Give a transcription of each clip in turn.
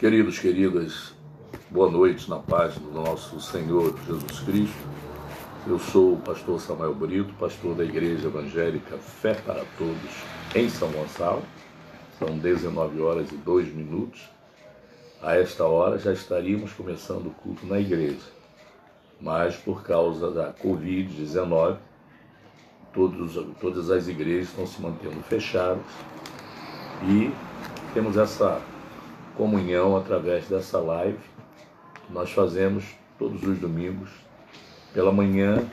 Queridos, queridas, boa noite na paz do nosso Senhor Jesus Cristo. Eu sou o pastor Samuel Brito, pastor da Igreja Evangélica Fé para Todos em São Gonçalo. São 19h02. A esta hora já estaríamos começando o culto na igreja, mas por causa da Covid-19, todas as igrejas estão se mantendo fechadas e temos essa comunhão através dessa live que nós fazemos todos os domingos. Pela manhã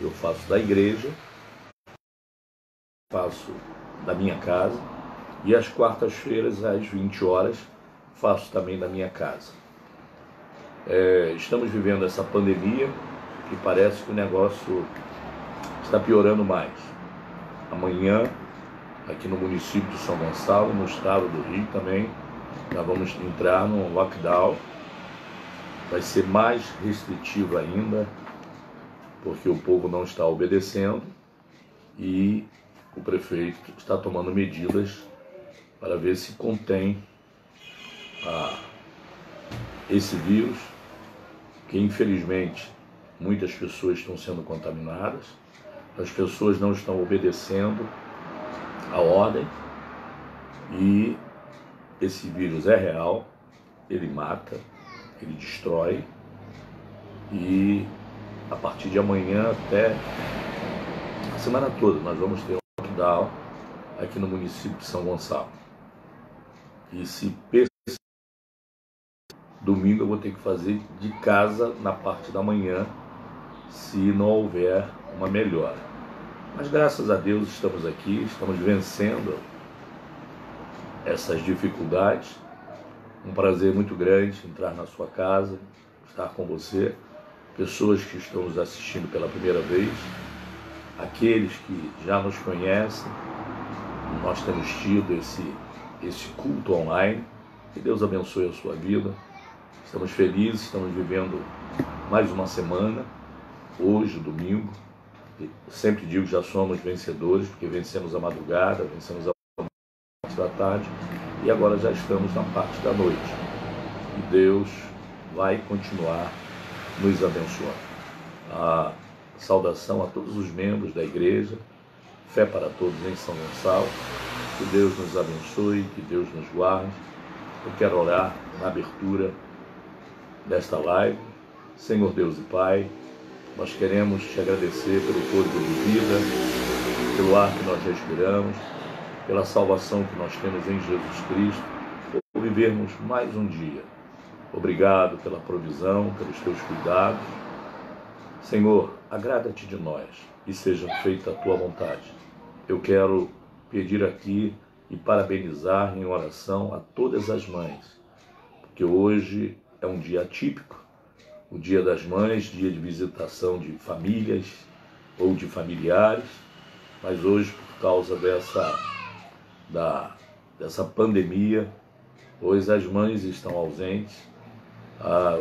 eu faço da igreja, faço da minha casa, e às quartas-feiras às 20 horas faço também da minha casa. Estamos vivendo essa pandemia e parece que o negócio está piorando mais. Amanhã, aqui no município de São Gonçalo, no estado do Rio também, nós vamos entrar num lockdown. Vai ser mais restritivo ainda, porque o povo não está obedecendo e o prefeito está tomando medidas para ver se contém esse vírus, que infelizmente muitas pessoas estão sendo contaminadas, as pessoas não estão obedecendo a ordem e esse vírus é real, ele mata, ele destrói, e a partir de amanhã até a semana toda nós vamos ter um lockdown aqui no município de São Gonçalo. E se domingo eu vou ter que fazer de casa na parte da manhã, se não houver uma melhora. Mas graças a Deus estamos aqui, estamos vencendo essas dificuldades. Um prazer muito grande entrar na sua casa, estar com você, pessoas que estão nos assistindo pela primeira vez, aqueles que já nos conhecem. Nós temos tido esse culto online, que Deus abençoe a sua vida. Estamos felizes, estamos vivendo mais uma semana, hoje, domingo. Eu sempre digo que já somos vencedores, porque vencemos a madrugada, vencemos a parte da tarde, e agora já estamos na parte da noite. E Deus vai continuar nos abençoando. A saudação a todos os membros da igreja Fé para Todos em São Gonçalo. Que Deus nos abençoe, que Deus nos guarde. Eu quero orar na abertura desta live. Senhor Deus e Pai, nós queremos te agradecer pelo fôlego de vida, pelo ar que nós respiramos, pela salvação que nós temos em Jesus Cristo, por vivermos mais um dia. Obrigado pela provisão, pelos teus cuidados. Senhor, agrada-te de nós e seja feita a tua vontade. Eu quero pedir aqui e parabenizar em oração a todas as mães, porque hoje é um dia atípico, o Dia das Mães, dia de visitação de famílias ou de familiares, mas hoje, por causa dessa pandemia, hoje as mães estão ausentes,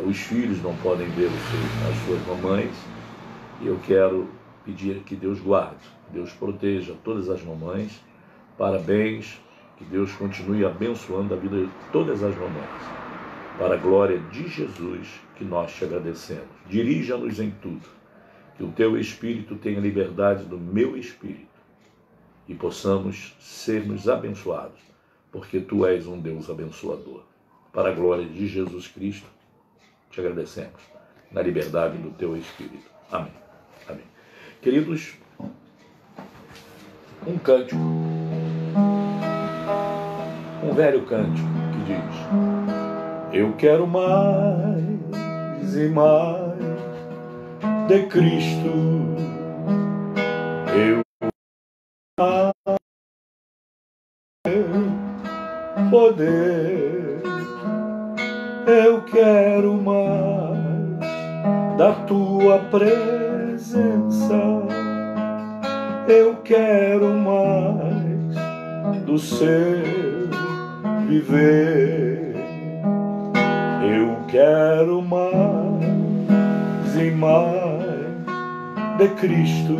os filhos não podem ver as suas mamães, e eu quero pedir que Deus guarde, que Deus proteja todas as mamães. Parabéns, que Deus continue abençoando a vida de todas as mamães. Para a glória de Jesus, que nós te agradecemos. Dirija-nos em tudo, que o teu Espírito tenha liberdade do meu Espírito e possamos sermos abençoados, porque tu és um Deus abençoador. Para a glória de Jesus Cristo, te agradecemos, na liberdade do teu Espírito. Amém. Amém. Queridos, um cântico, um velho cântico que diz: eu quero mais e mais de Cristo, eu quero poder, eu quero mais da tua presença, eu quero mais do seu viver, eu quero mais e mais de Cristo,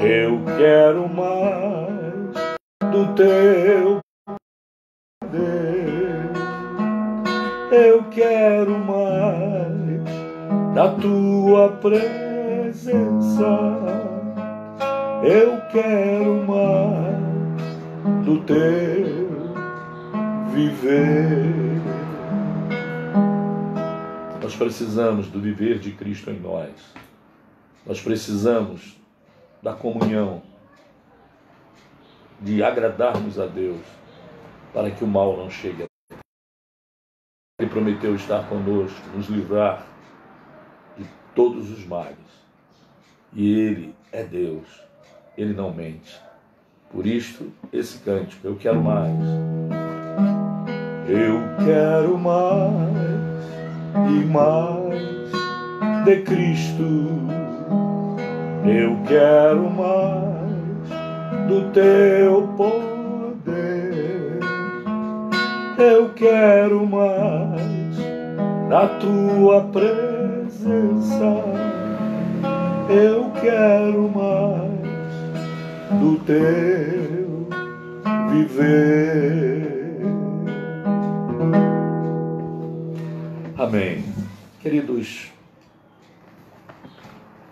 eu quero mais do teu poder, Eu quero mais da tua presença. Eu quero mais do teu viver. Nós precisamos do viver de Cristo em nós. Nós precisamos da comunhão, de agradarmos a Deus, para que o mal não chegue a nós. Ele prometeu estar conosco, nos livrar de todos os males. E Ele é Deus, Ele não mente. Por isto, esse cântico, eu quero mais. Eu quero mais e mais de Cristo. Eu quero mais do teu poder. Eu quero mais da tua presença. Eu quero mais do teu viver. Amém. Queridos,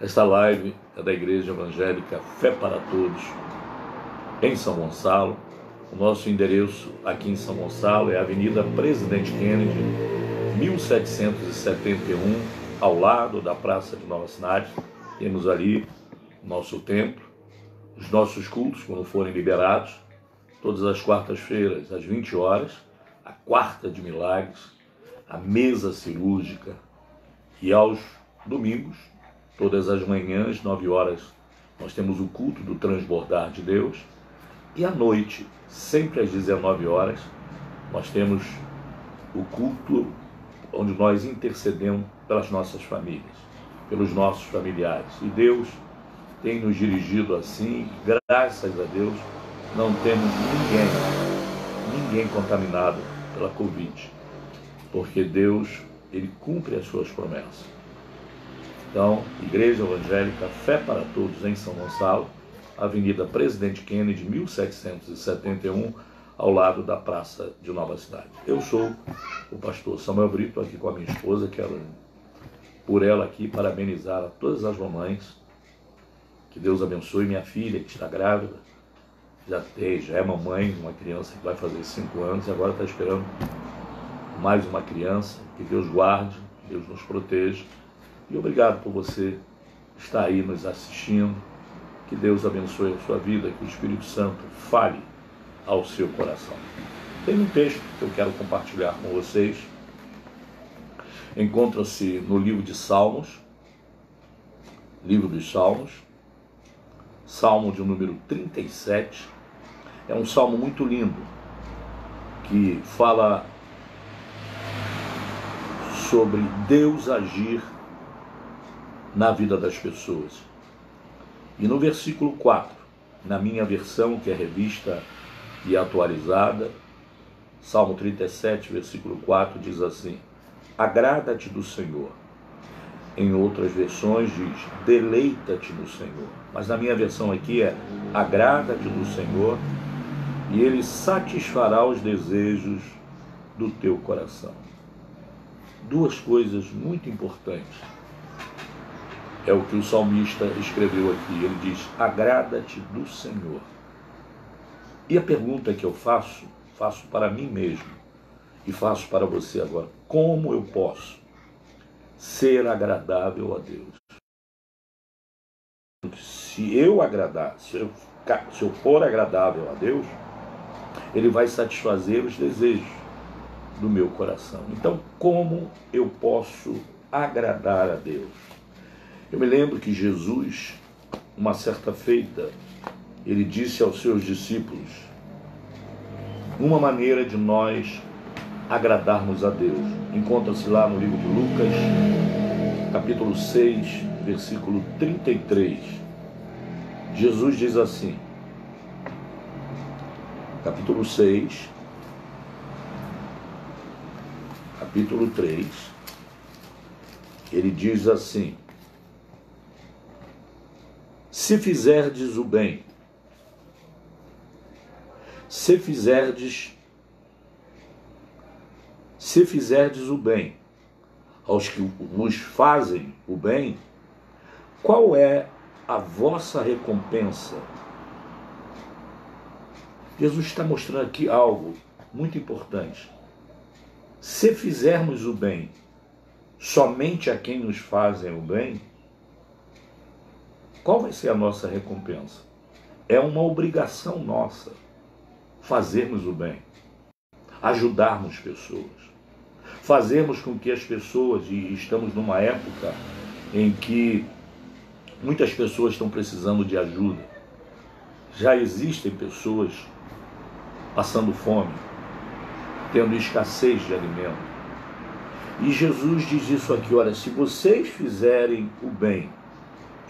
esta live é da Igreja Evangélica Fé para Todos, em São Gonçalo. O nosso endereço aqui em São Gonçalo é a Avenida Presidente Kennedy, 1771, ao lado da Praça de Nova Cidade. Temos ali nosso templo, os nossos cultos, quando forem liberados, todas as quartas-feiras, às 20 horas, a quarta de milagres, a mesa cirúrgica, e aos domingos, todas as manhãs, 9 horas, nós temos o culto do transbordar de Deus, e à noite, sempre às 19 horas, nós temos o culto onde nós intercedemos pelas nossas famílias, pelos nossos familiares. E Deus tem nos dirigido assim, graças a Deus, não temos ninguém contaminado pela Covid, porque Deus, Ele cumpre as suas promessas. Então, Igreja Evangélica Fé para Todos em São Gonçalo, Avenida Presidente Kennedy, 1771, ao lado da Praça de Nova Cidade. Eu sou o pastor Samuel Brito, aqui com a minha esposa, quero por ela aqui parabenizar a todas as mamães, que Deus abençoe minha filha que está grávida, já é mamãe de uma criança que vai fazer 5 anos e agora está esperando mais uma criança. Que Deus guarde, que Deus nos proteja. E obrigado por você estar aí nos assistindo. Que Deus abençoe a sua vida, que o Espírito Santo fale ao seu coração. Tem um texto que eu quero compartilhar com vocês. Encontra-se no livro de Salmos, livro dos Salmos, Salmo de número 37. É um salmo muito lindo, que fala sobre Deus agir na vida das pessoas. E no versículo 4, na minha versão, que é revista e atualizada, Salmo 37, versículo 4, diz assim: agrada-te do Senhor. Em outras versões diz, deleita-te no Senhor. Mas na minha versão aqui é, agrada-te do Senhor, e Ele satisfará os desejos do teu coração. Duas coisas muito importantes. É o que o salmista escreveu aqui. Ele diz, agrada-te do Senhor. E a pergunta que eu faço para mim mesmo e faço para você agora: como eu posso ser agradável a Deus? Se eu agradar, se eu for agradável a Deus, Ele vai satisfazer os desejos do meu coração. Então, como eu posso agradar a Deus? Eu me lembro que Jesus, uma certa feita, Ele disse aos seus discípulos uma maneira de nós agradarmos a Deus. Encontra-se lá no livro de Lucas, capítulo 6, versículo 33. Jesus diz assim, capítulo 6, capítulo 3, ele diz assim: se fizerdes o bem, se fizerdes se fizerdes o bem aos que vos fazem o bem, qual é a vossa recompensa? Jesus está mostrando aqui algo muito importante. Se fizermos o bem somente a quem nos fazem o bem, qual vai ser a nossa recompensa? É uma obrigação nossa fazermos o bem, ajudarmos pessoas, fazermos com que as pessoas, e estamos numa época em que muitas pessoas estão precisando de ajuda, já existem pessoas passando fome, tendo escassez de alimento. E Jesus diz isso aqui, olha, se vocês fizerem o bem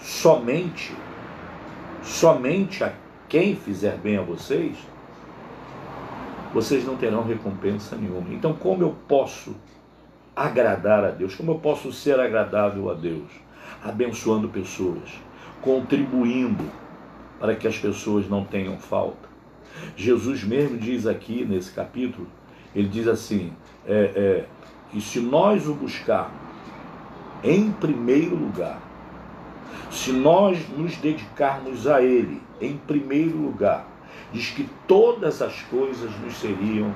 somente a quem fizer bem a vocês, vocês não terão recompensa nenhuma. Então, como eu posso agradar a Deus? Como eu posso ser agradável a Deus? Abençoando pessoas, contribuindo para que as pessoas não tenham falta. Jesus mesmo diz aqui nesse capítulo, ele diz assim, que se nós o buscarmos em primeiro lugar, se nós nos dedicarmos a Ele em primeiro lugar, diz que todas as coisas nos seriam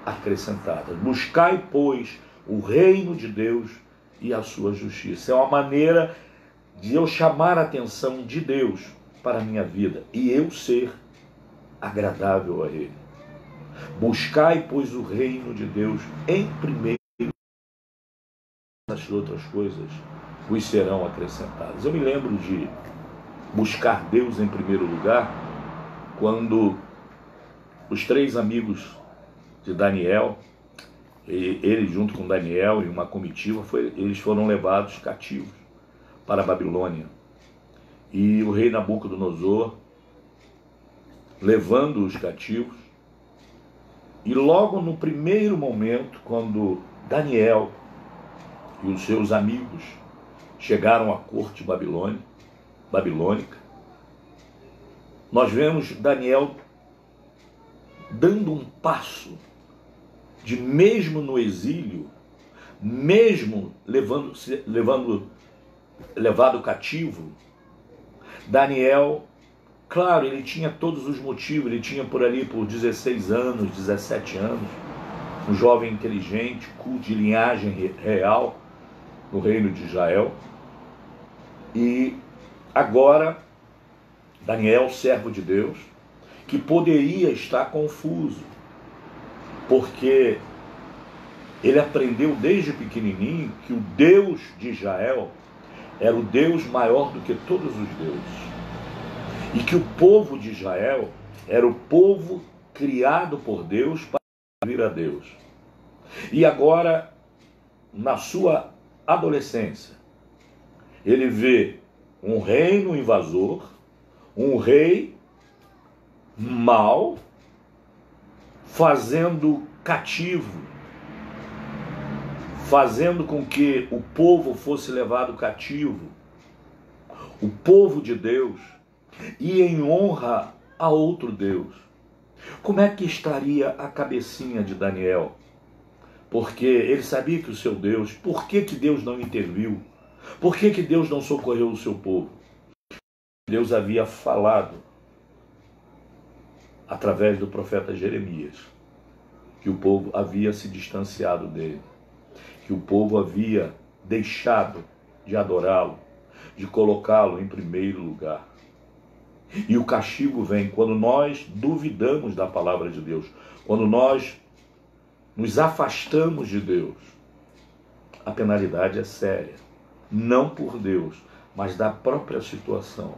acrescentadas. Buscai, pois, o reino de Deus e a sua justiça. É uma maneira de eu chamar a atenção de Deus para a minha vida e eu ser agradável a Ele. Buscai, pois, o reino de Deus em primeiro lugar, as outras coisas vos serão acrescentadas. Eu me lembro de buscar Deus em primeiro lugar quando os 3 amigos de Daniel, ele junto com Daniel e uma comitiva, eles foram levados cativos para a Babilônia. E o rei Nabucodonosor, levando os cativos, e logo no primeiro momento, quando Daniel e os seus amigos chegaram à corte babilônica, nós vemos Daniel dando um passo de, mesmo no exílio, mesmo levado cativo, Daniel, claro, ele tinha todos os motivos, ele tinha por 16 anos, 17 anos, um jovem inteligente, culto de linhagem real no reino de Israel. E agora, Daniel, servo de Deus, que poderia estar confuso, porque ele aprendeu desde pequenininho que o Deus de Israel era o Deus maior do que todos os deuses, e que o povo de Israel era o povo criado por Deus para servir a Deus. E agora, na sua adolescência, ele vê um reino invasor, um rei mau, fazendo cativo, fazendo com que o povo fosse levado cativo, o povo de Deus, e em honra a outro Deus. Como é que estaria a cabecinha de Daniel? Porque ele sabia que o seu Deus, por que Deus não interviu? Por que Deus não socorreu o seu povo? Deus havia falado através do profeta Jeremias que o povo havia se distanciado dele, que o povo havia deixado de adorá-lo, de colocá-lo em primeiro lugar. E o castigo vem quando nós duvidamos da palavra de Deus, quando nós nos afastamos de Deus. A penalidade é séria, não por Deus, mas da própria situação.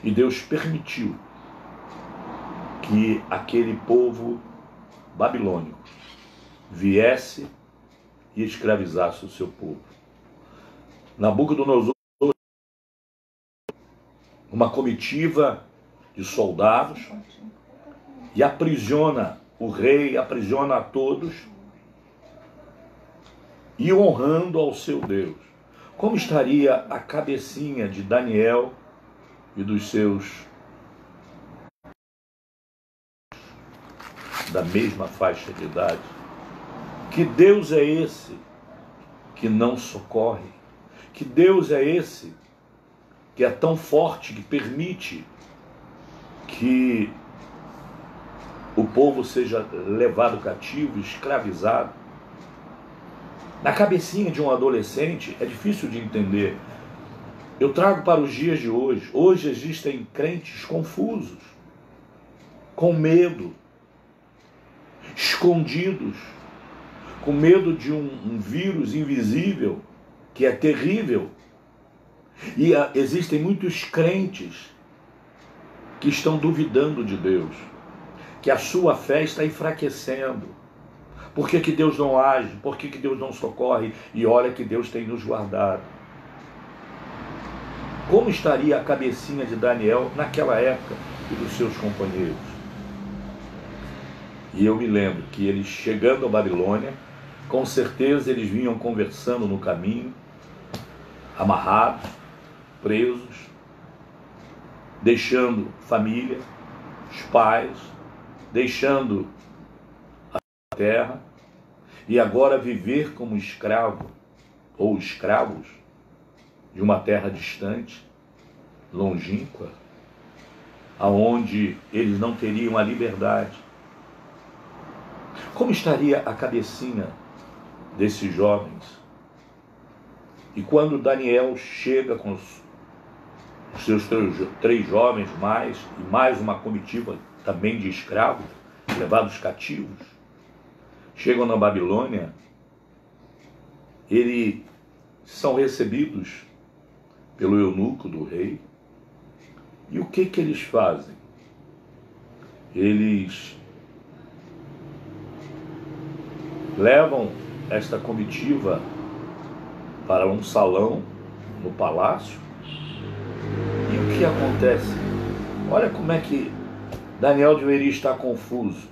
E Deus permitiu que aquele povo babilônico viesse e escravizasse o seu povo. Nabucodonosor, uma comitiva de soldados, e aprisiona o rei, aprisiona a todos, e honrando ao seu Deus. Como estaria a cabecinha de Daniel e dos seus da mesma faixa de idade? Que Deus é esse que não socorre? Que Deus é esse que é tão forte que permite que o povo seja levado cativo, escravizado? Na cabecinha de um adolescente é difícil de entender. Eu trago para os dias de hoje. Hoje existem crentes confusos, com medo, escondidos, com medo de um vírus invisível que é terrível. E existem muitos crentes que estão duvidando de Deus, que a sua fé está enfraquecendo. Por que que Deus não age? Por que que Deus não socorre? E olha que Deus tem nos guardado. Como estaria a cabecinha de Daniel naquela época e dos seus companheiros? E eu me lembro que eles, chegando a Babilônia, com certeza eles vinham conversando no caminho, amarrados, presos, deixando família, os pais, deixando a terra, e agora viver como escravo ou escravos de uma terra distante, longínqua, aonde eles não teriam a liberdade. Como estaria a cabecinha desses jovens? E quando Daniel chega com os seus três jovens e mais uma comitiva também de escravos, levados cativos, chegam na Babilônia, eles são recebidos pelo eunuco do rei. E o que que eles fazem? Eles levam esta comitiva para um salão no palácio. E o que acontece? Olha como é que Daniel deveria estar confuso,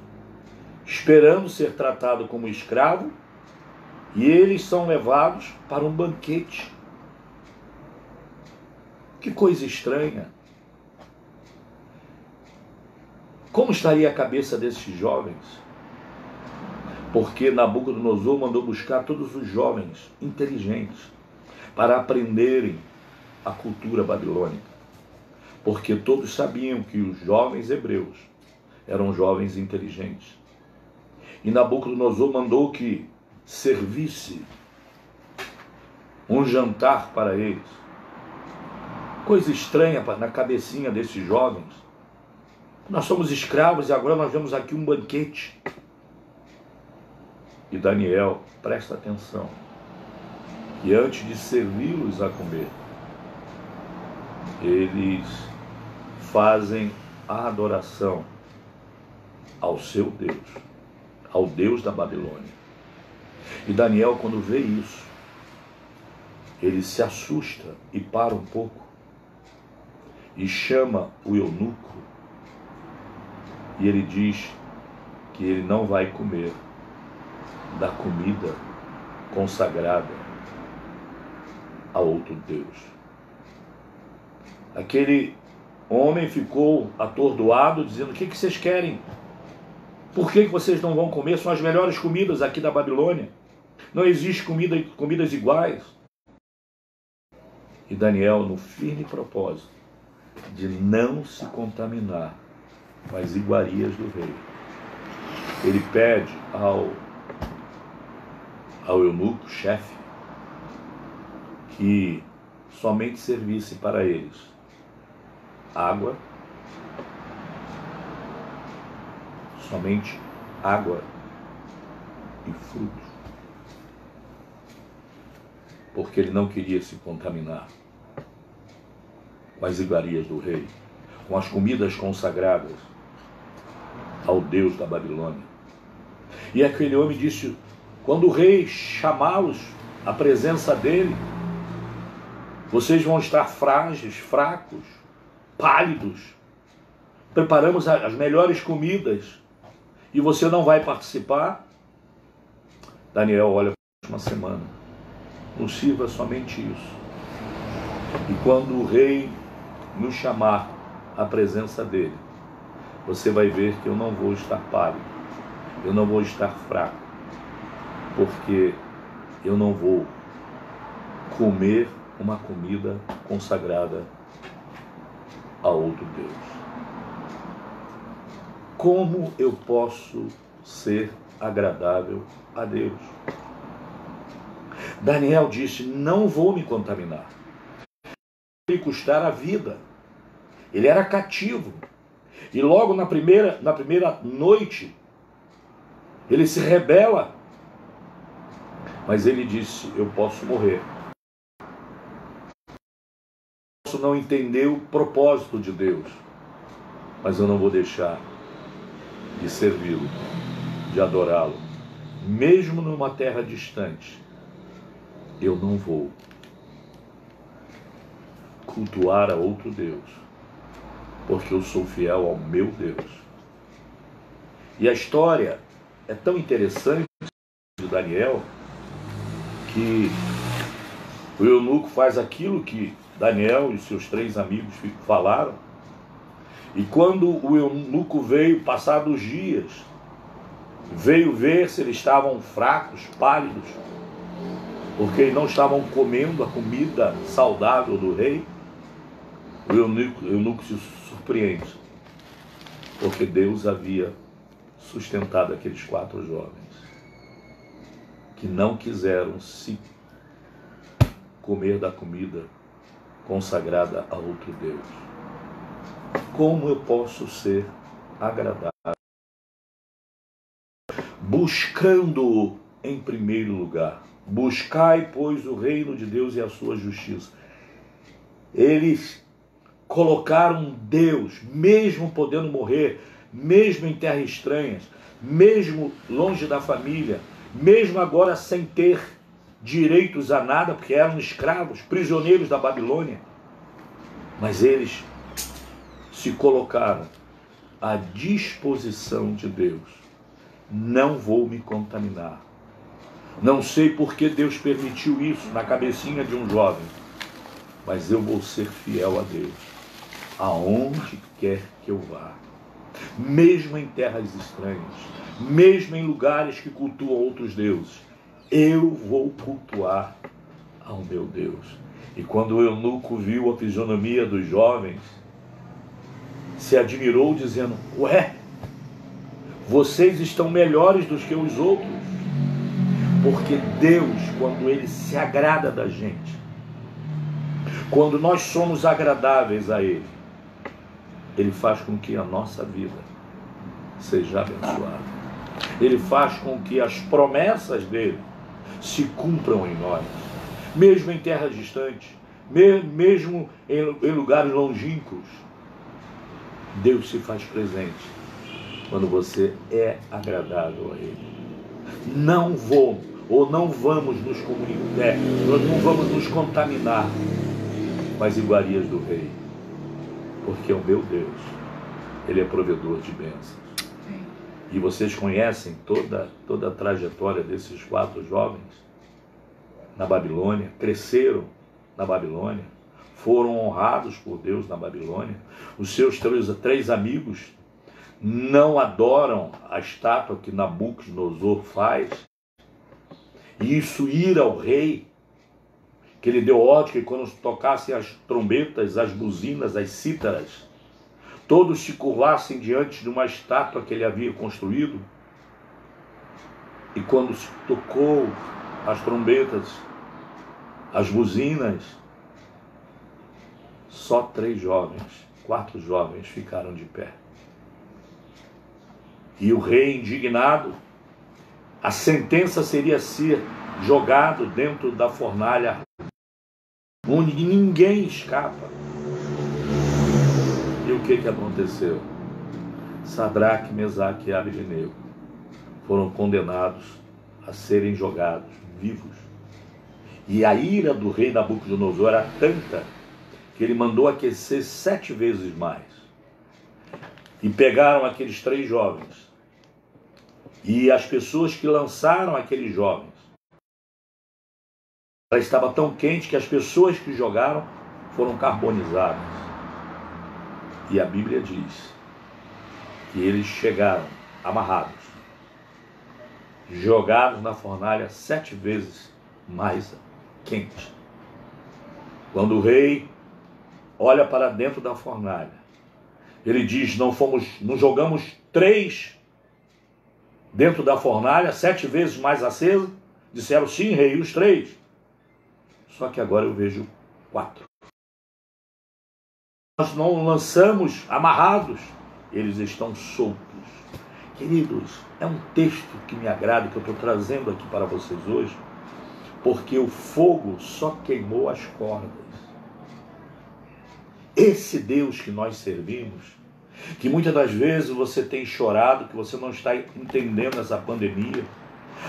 esperando ser tratado como escravo, e eles são levados para um banquete. Que coisa estranha. Como estaria a cabeça desses jovens? Porque Nabucodonosor mandou buscar todos os jovens inteligentes para aprenderem a cultura babilônica. Porque todos sabiam que os jovens hebreus eram jovens inteligentes. E Nabucodonosor mandou que servisse um jantar para eles. Coisa estranha na cabecinha desses jovens. Nós somos escravos e agora nós vemos aqui um banquete. E Daniel, presta atenção, que antes de servi-los a comer, eles fazem a adoração ao seu Deus, ao Deus da Babilônia. E Daniel, quando vê isso, ele se assusta e para um pouco e chama o eunuco, e ele diz que ele não vai comer da comida consagrada a outro Deus. Aquele homem ficou atordoado, dizendo: o que vocês querem? Por que vocês não vão comer? São as melhores comidas aqui da Babilônia. Não existe comidas iguais. E Daniel, no firme propósito de não se contaminar com as iguarias do rei, ele pede ao eunuco, chefe, que somente servisse para eles água, somente água e frutos, porque ele não queria se contaminar com as iguarias do rei, com as comidas consagradas ao Deus da Babilônia. E aquele homem disse: quando o rei chamá-los à presença dele, vocês vão estar frágeis, fracos, pálidos. Preparamos as melhores comidas e você não vai participar? Daniel olha para uma semana. Nos sirva somente isso. E quando o rei nos chamar à presença dele, você vai ver que eu não vou estar pálido, eu não vou estar fraco, porque eu não vou comer uma comida consagrada a outro Deus. Como eu posso ser agradável a Deus? Daniel disse: não vou me contaminar. Ele custar a vida. Ele era cativo. E logo na primeira noite, ele se rebela. Mas ele disse: eu posso morrer. Posso não entender o propósito de Deus, mas eu não vou deixar de servi-lo, de adorá-lo. Mesmo numa terra distante, eu não vou cultuar a outro Deus, porque eu sou fiel ao meu Deus. E a história é tão interessante de Daniel, que o eunuco faz aquilo que Daniel e seus 3 amigos falaram. E quando o eunuco veio, passados os dias, veio ver se eles estavam fracos, pálidos, porque não estavam comendo a comida saudável do rei, o eunuco se surpreende, porque Deus havia sustentado aqueles 4 jovens que não quiseram se comer da comida consagrada a outro Deus. Como eu posso ser agradável? Buscando-o em primeiro lugar. Buscai, pois, o reino de Deus e a sua justiça. Eles colocaram Deus, mesmo podendo morrer, mesmo em terras estranhas, mesmo longe da família, mesmo agora sem ter direitos a nada, porque eram escravos, prisioneiros da Babilônia. Mas eles se colocaram à disposição de Deus. Não vou me contaminar. Não sei por que Deus permitiu isso na cabecinha de um jovem, mas eu vou ser fiel a Deus, aonde quer que eu vá. Mesmo em terras estranhas, mesmo em lugares que cultuam outros deuses, eu vou cultuar ao meu Deus. E quando o eunuco viu a fisionomia dos jovens, se admirou, dizendo: ué, vocês estão melhores do que os outros. Porque Deus, quando Ele se agrada da gente, quando nós somos agradáveis a Ele, Ele faz com que a nossa vida seja abençoada. Ele faz com que as promessas dEle se cumpram em nós. Mesmo em terras distantes, mesmo em lugares longínquos, Deus se faz presente quando você é agradável a Ele. Não vamos nos comunicar, nós não vamos nos contaminar com as iguarias do Rei, porque o meu Deus, Ele é provedor de bênçãos. E vocês conhecem toda a trajetória desses 4 jovens na Babilônia, cresceram na Babilônia, foram honrados por Deus na Babilônia. Os seus 3 amigos não adoram a estátua que Nabucodonosor faz. E isso ira ao rei, que ele deu ordem que quando tocassem as trombetas, as buzinas, as cítaras, todos se curvassem diante de uma estátua que ele havia construído. E quando se tocou as trombetas, as buzinas, só 4 jovens ficaram de pé. E o rei, indignado, a sentença seria ser jogado dentro da fornalha, onde ninguém escapa. E o que aconteceu? Sadraque, Mesaque e Abednego foram condenados a serem jogados vivos. E a ira do rei Nabucodonosor era tanta que ele mandou aquecer 7 vezes mais. E pegaram aqueles 3 jovens. E as pessoas que lançaram aqueles jovens, ela estava tão quente que as pessoas que jogaram foram carbonizadas. E a Bíblia diz que eles chegaram amarrados jogados na fornalha 7 vezes mais quente. Quando o rei olha para dentro da fornalha, ele diz: não jogamos 3 dentro da fornalha, 7 vezes mais acesa? Disseram: sim, rei, os 3. Só que agora eu vejo 4. Nós não lançamos amarrados, eles estão soltos. Queridos, é um texto que me agrada, que eu estou trazendo aqui para vocês hoje, porque o fogo só queimou as cordas. Esse Deus que nós servimos, que muitas das vezes você tem chorado, que você não está entendendo essa pandemia,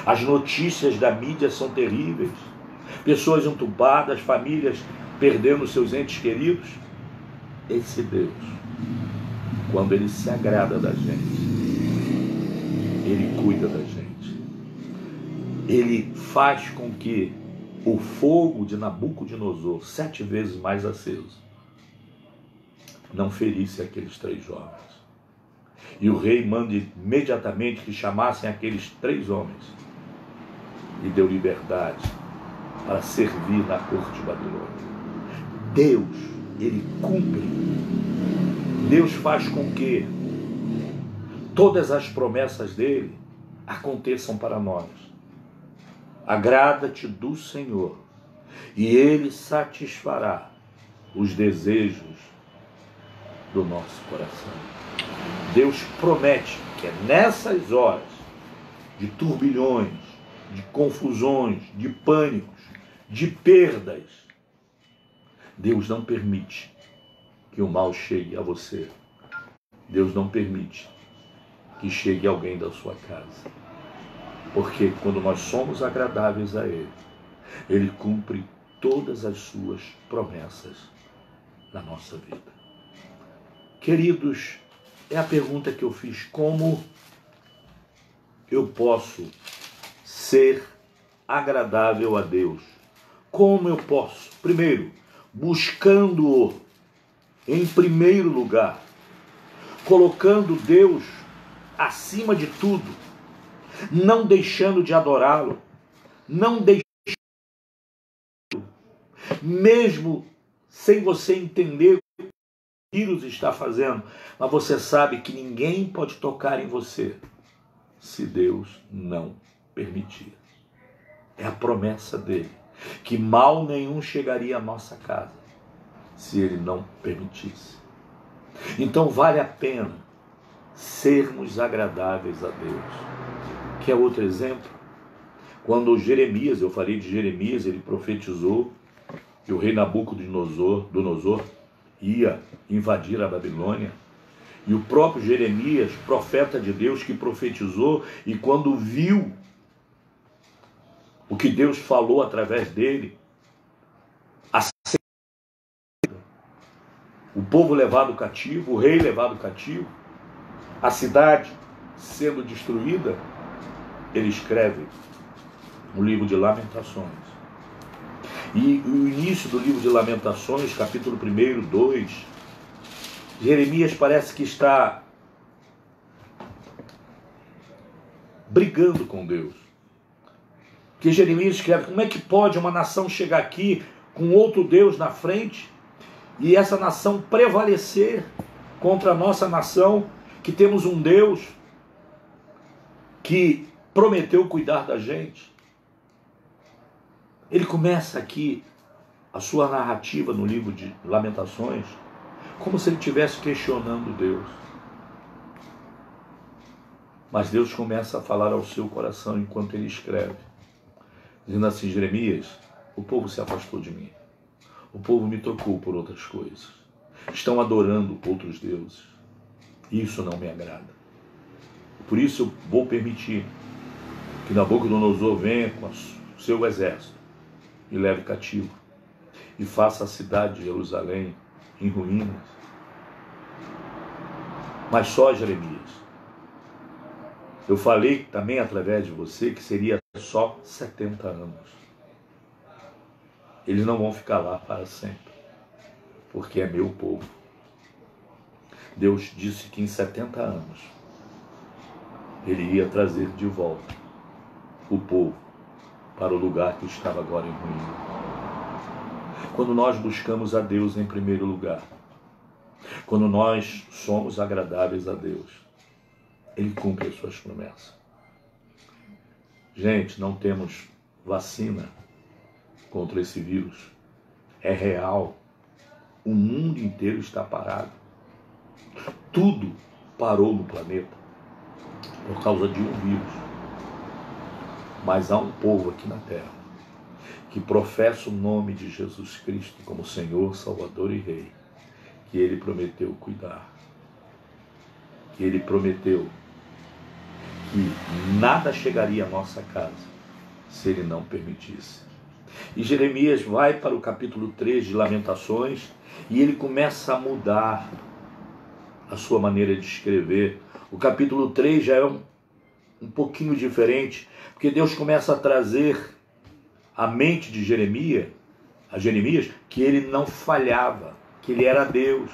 as notícias da mídia são terríveis, pessoas entubadas, famílias perdendo seus entes queridos. Esse Deus, quando Ele se agrada da gente, Ele cuida da gente. Ele faz com que o fogo de Nabucodonosor, 7 vezes mais aceso, não ferisse aqueles 3 jovens. E o rei manda imediatamente que chamassem aqueles 3 homens e deu liberdade para servir na corte babilônica. Deus, Ele cumpre. Deus faz com que todas as promessas dele aconteçam para nós. Agrada-te do Senhor e Ele satisfará os desejos do nosso coração. Deus promete que é nessas horas de turbilhões, de confusões, de pânicos, de perdas, Deus não permite que o mal chegue a você. Deus não permite que chegue alguém da sua casa. Porque quando nós somos agradáveis a Ele, Ele cumpre todas as suas promessas na nossa vida. Queridos, é a pergunta que eu fiz: como eu posso ser agradável a Deus? Como eu posso? Primeiro, buscando-o em primeiro lugar, colocando Deus acima de tudo, não deixando de adorá-lo, não deixando, mesmo sem você entender o que o vírus está fazendo, mas você sabe que ninguém pode tocar em você se Deus não permitir. É a promessa dele, que mal nenhum chegaria à nossa casa se ele não permitisse. Então vale a pena sermos agradáveis a Deus. Quer outro exemplo? Quando Jeremias, eu falei de Jeremias, ele profetizou que o rei Nabucodonosor ia invadir a Babilônia. E o próprio Jeremias, profeta de Deus, que profetizou, e quando viu o que Deus falou através dele, o povo levado cativo, o rei levado cativo, a cidade sendo destruída, ele escreve no livro de Lamentações. E o início do livro de Lamentações, capítulo 1, 2, Jeremias parece que está brigando com Deus. Que Jeremias escreve: como é que pode uma nação chegar aqui com outro Deus na frente e essa nação prevalecer contra a nossa nação, que temos um Deus que prometeu cuidar da gente? Ele começa aqui a sua narrativa no livro de Lamentações como se ele estivesse questionando Deus. Mas Deus começa a falar ao seu coração enquanto ele escreve, dizendo assim: Jeremias, o povo se afastou de mim. O povo me trocou por outras coisas. Estão adorando outros deuses. Isso não me agrada. Por isso eu vou permitir que Nabucodonosor venha com o seu exército e leve cativo, e faça a cidade de Jerusalém em ruínas. Mas só Jeremias, eu falei também através de você que seria só 70 anos. Eles não vão ficar lá para sempre, porque é meu povo. Deus disse que em 70 anos Ele ia trazer de volta o povo para o lugar que estava agora em ruína. Quando nós buscamos a Deus em primeiro lugar, quando nós somos agradáveis a Deus, Ele cumpre as suas promessas. Gente, não temos vacina contra esse vírus. É real. O mundo inteiro está parado. Tudo parou no planeta por causa de um vírus. Mas há um povo aqui na Terra que professa o nome de Jesus Cristo como Senhor, Salvador e Rei, que Ele prometeu cuidar, que Ele prometeu que nada chegaria à nossa casa se Ele não permitisse. E Jeremias vai para o capítulo 3 de Lamentações e ele começa a mudar a sua maneira de escrever. O capítulo 3 já é um pouquinho diferente, porque Deus começa a trazer à mente de Jeremias, que ele não falhava, que ele era Deus,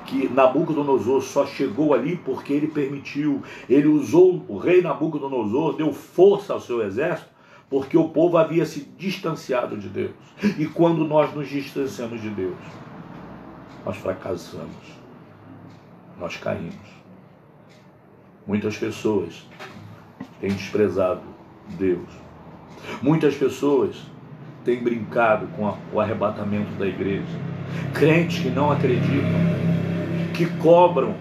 que Nabucodonosor só chegou ali porque ele permitiu. Ele usou, o rei Nabucodonosor deu força ao seu exército, porque o povo havia se distanciado de Deus. E quando nós nos distanciamos de Deus, nós fracassamos, nós caímos. Muitas pessoas têm desprezado Deus. Muitas pessoas têm brincado com o arrebatamento da igreja. Crentes que não acreditam, que cobram.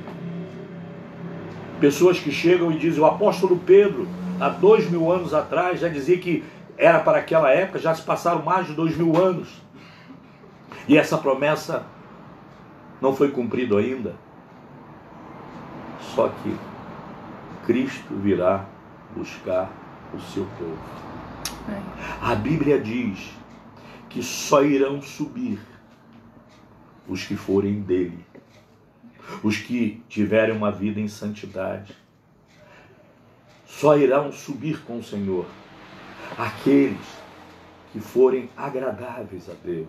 Pessoas que chegam e dizem: o apóstolo Pedro, há 2000 anos atrás, já dizia que era para aquela época, já se passaram mais de 2000 anos. E essa promessa não foi cumprida ainda. Só que Cristo virá buscar o seu povo. A Bíblia diz que só irão subir os que forem dele, os que tiverem uma vida em santidade. Só irão subir com o Senhor aqueles que forem agradáveis a Deus,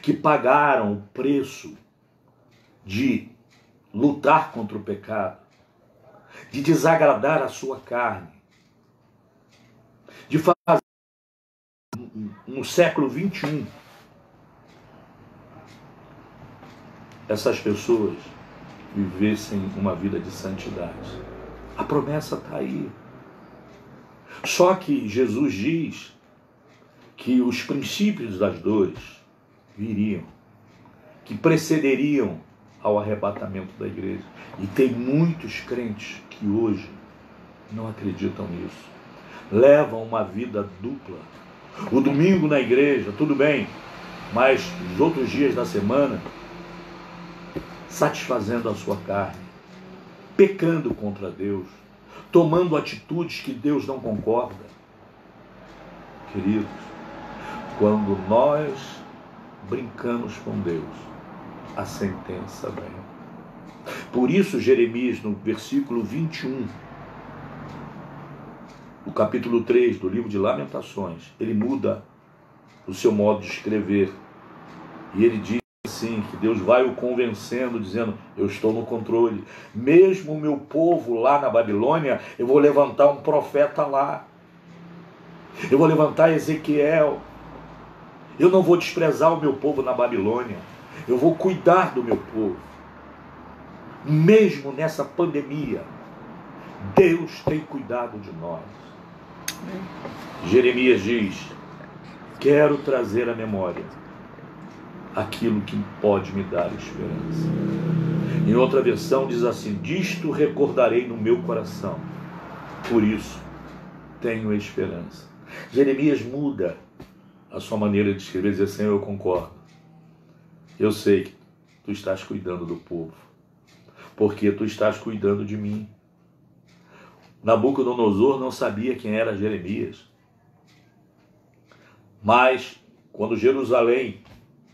que pagaram o preço de lutar contra o pecado, de desagradar a sua carne, de fazer no século 21 essas pessoas vivessem uma vida de santidade. A promessa está aí. Só que Jesus diz que os princípios das dores viriam, que precederiam ao arrebatamento da igreja. E tem muitos crentes que hoje não acreditam nisso. Levam uma vida dupla. O domingo na igreja, tudo bem, mas os outros dias da semana, satisfazendo a sua carne, pecando contra Deus, tomando atitudes que Deus não concorda. Queridos, quando nós brincamos com Deus, a sentença vem. Por isso Jeremias, no versículo 21, o capítulo 3 do livro de Lamentações, ele muda o seu modo de escrever. E ele diz assim, que Deus vai o convencendo, dizendo: eu estou no controle. Mesmo o meu povo lá na Babilônia, eu vou levantar um profeta lá. Eu vou levantar Ezequiel. Eu não vou desprezar o meu povo na Babilônia. Eu vou cuidar do meu povo. Mesmo nessa pandemia, Deus tem cuidado de nós. Jeremias diz: quero trazer à memória aquilo que pode me dar esperança. Em outra versão diz assim: disto recordarei no meu coração, por isso tenho esperança. Jeremias muda a sua maneira de escrever, diz assim: eu concordo, eu sei que tu estás cuidando do povo, porque tu estás cuidando de mim. Nabucodonosor não sabia quem era Jeremias, mas quando Jerusalém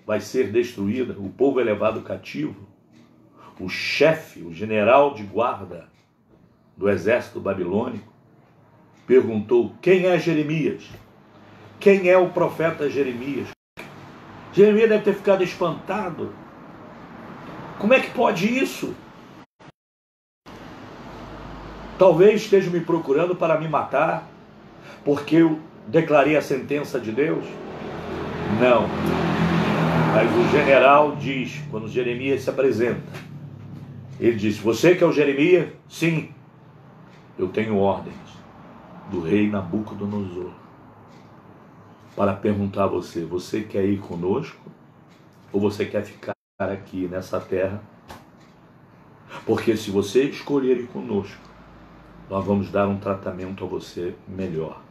vai ser destruída, o povo é levado cativo, o chefe, o general de guarda do exército babilônico, perguntou: quem é Jeremias? Quem é o profeta Jeremias? Jeremias deve ter ficado espantado. Como é que pode isso? Talvez esteja me procurando para me matar. porque eu declarei a sentença de Deus? Não. Mas o general diz, quando Jeremias se apresenta, ele diz: você que é o Jeremias? Sim, eu tenho ordens do rei Nabucodonosor para perguntar a você: você quer ir conosco ou você quer ficar aqui nessa terra? Porque se você escolher ir conosco, nós vamos dar um tratamento a você melhor.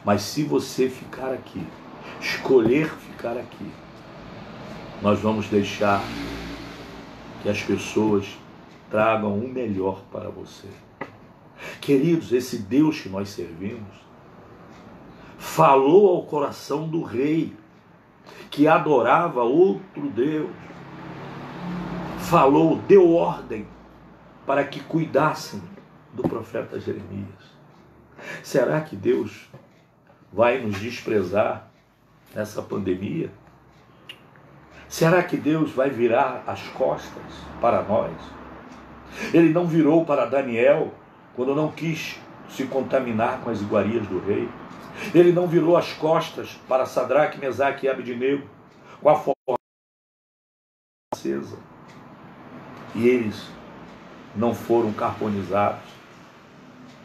Mas se você ficar aqui, escolher ficar aqui, nós vamos deixar que as pessoas tragam o melhor para você. Queridos, esse Deus que nós servimos falou ao coração do rei que adorava outro Deus. Falou, deu ordem para que cuidassem do profeta Jeremias. Será que Deus vai nos desprezar nessa pandemia? Será que Deus vai virar as costas para nós? Ele não virou para Daniel quando não quis se contaminar com as iguarias do rei. Ele não virou as costas para Sadraque, Mesaque e Abednego com a fornalha acesa. E eles não foram carbonizados,